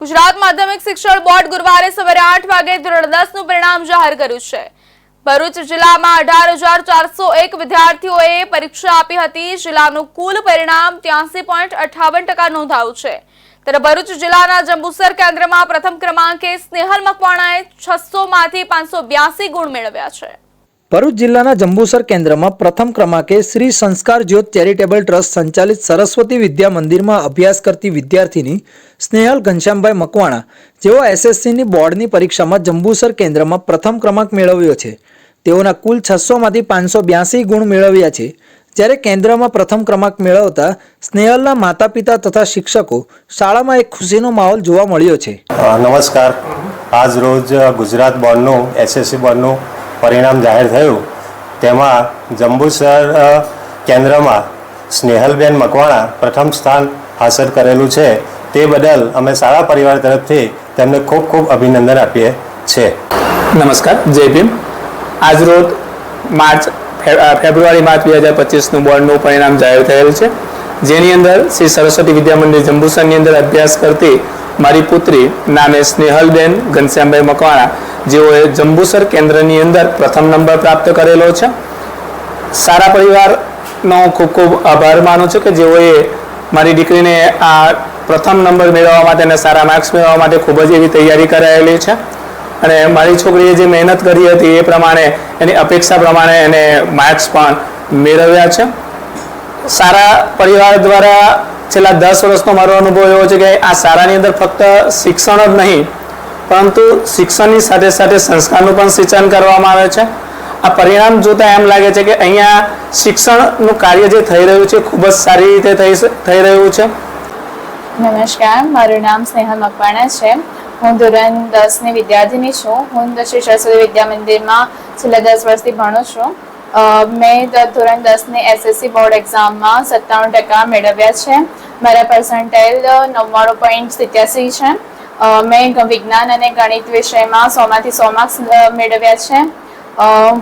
ગુજરાત માધ્યમિક શિક્ષણ બોર્ડ ગુરુવારે સવારે 8 વાગે ધોરણ 10 નું પરિણામ જાહેર કર્યું છે। ભરૂચ જિલ્લામાં 18,401 વિદ્યાર્થીઓએ પરીક્ષા આપી હતી। જિલ્લાનું કુલ પરિણામ 83.58% નોંધાયું છે। ત્યારે ભરૂચ જિલ્લાના જંબુસર કેન્દ્રમાં પ્રથમ ક્રમાંકે સ્નેહલ મકવાણાએ 600 માંથી 582 ગુણ મેળવ્યા છે। ભરૂચ જિલ્લાના જંબુસર કેન્દ્રમાં પ્રથમ ક્રમાંકે શ્રી સંસ્કાર જ્યોત ચેરિટેબલ ટ્રસ્ટ સંચાલિત સરસ્વતી વિદ્યા મંદિરમાં અભ્યાસ કરતી વિદ્યાર્થીની સ્નેહલ ઘનશ્યામભાઈ મકવાણા, જેઓ એસએસસીની બોર્ડની પરીક્ષામાં જંબુસર કેન્દ્રમાં પ્રથમ ક્રમાંક મેળવ્યો છે। તેઓના કુલ 600 માંથી 582 ગુણ મેળવ્યા છે। જ્યારે કેન્દ્રમાં પ્રથમ ક્રમાંક મેળવતા સ્નેહલના માતા પિતા તથા શિક્ષકો શાળામાં એક ખુશીનો માહોલ જોવા મળ્યો છે। નમસ્કાર, આજ રોજ ગુજરાત બોર્ડનું એસએસસી બોર્ડનું પરિણામ જાહેર થયું। તેમાં જંબુસર કેન્દ્રમાં સ્નેહલબેન મકવાણા પ્રથમ સ્થાન હાંસલ કરેલું છે। તે બદલ અમે શાળા પરિવાર તરફથી તેમને ખૂબ ખૂબ અભિનંદન આપીએ છીએ। નમસ્કાર, જય ભીમ। આજ રોજ ફેબ્રુઆરી માર્ચ 2025નું બોર્ડનું પરિણામ જાહેર થયેલ છે, જેની અંદર શ્રી સરસ્વતી વિદ્યા મંદિર જંબુસરની અંદર અભ્યાસ કરતી મારી પુત્રી નામે સ્નેહલબેન ઘનશ્યામભાઈ મકવાણા, જેઓએ જંબુસર કેન્દ્રની અંદર પ્રથમ નંબર પ્રાપ્ત કરેલો છે। સારા પરિવારનો ખૂબ ખૂબ આભાર માનું છું કે જેઓએ મારી દીકરીને આ પ્રથમ નંબર મેળવવા માટે અને સારા માર્ક્સ મેળવવા માટે ખૂબ જ એવી તૈયારી કરાયેલી છે અને મારી છોકરીએ જે મહેનત કરી હતી એ પ્રમાણે એની અપેક્ષા પ્રમાણે એને માર્ક્સ પણ મેળવ્યા છે। સારા પરિવાર દ્વારા છેલ્લા 10 વર્ષનો મારો અનુભવ એવો છે કે આ શાળાની અંદર ફક્ત શિક્ષણ જ નહીં પરંતુ શિક્ષણની સાથે સાથે સંસ્કારનું પણ સિંચન કરવામાં આવે છે। આ પરિણામ જોતા એમ લાગે છે કે અહીંયા શિક્ષણનું કાર્ય જે થઈ રહ્યું છે ખૂબ જ સારી રીતે થઈ રહ્યું છે। નમસ્કાર, મારું નામ સ્નેહલ મકવાણા છે। હું ધોરણ 10 ની વિદ્યાર્થીની છું। હું શ્રી સરસ્વતી વિદ્યા મંદિરમાં છેલ્લા 10 વર્ષથી ભણું છું। મેં ધોરણ 10 ની એસએસસી બોર્ડ એક્ઝામમાં 97% મેળવ્યા છે। મારા પર્સન્ટાઇલ 99.87 છે। મેં વિજ્ઞાન અને ગણિત વિષયમાં 100 માંથી 100 માર્ક્સ મેળવ્યા છે।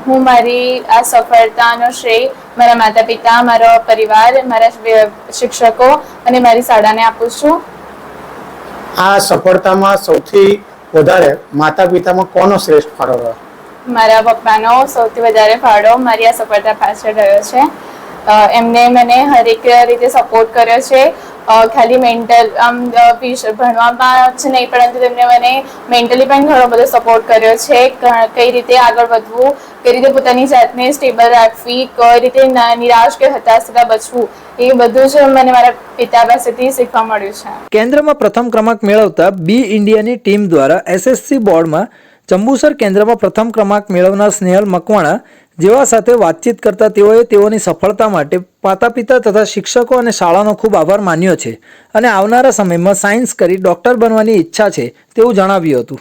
હું મારી આ સફળતાનો શ્રેય મારા માતા પિતા, મારો પરિવાર, મારા શિક્ષકો અને મારી શાળાને આપું છું। આ સફળતામાં સૌથી વધારે માતા પિતામાં કોનો શ્રેષ્ઠ ફાળો રહ્યો? મારા પપ્પાનો સૌથી વધારે ફાળો મારી આ સફળતા પાછળ રહ્યો છે। એમને મને હરેક રીતે સપોર્ટ કર્યો છે। ખાલી મેન્ટલ ભણવામાં જ નહીં પરંતુ તેમને મને મેન્ટલી પણ ઘણો બધો સપોર્ટ કર્યો છે। કઈ રીતે આગળ વધવું, કઈ રીતે પોતાની જાતને સ્ટેબલ રાખવી, કઈ રીતે નિરાશ કે હતાશતા બચવું, એ બધું જ મને મારા પિતા પાસેથી શીખવા મળ્યું છે। કેન્દ્રમાં પ્રથમ ક્રમાંક મેળવતા બી ઇન્ડિયાની ટીમ દ્વારા એસએસસી બોર્ડમાં જંબુસર કેન્દ્રમાં પ્રથમ ક્રમાંક મેળવનાર સ્નેહલ મકવાણા જેવા સાથે વાતચીત કરતા તેઓએ તેઓની સફળતા માટે માતા પિતા તથા શિક્ષકો અને શાળાનો ખૂબ આભાર માન્યો છે અને આવનારા સમયમાં સાયન્સ કરી ડોક્ટર બનવાની ઈચ્છા છે તેવું જણાવ્યું હતું।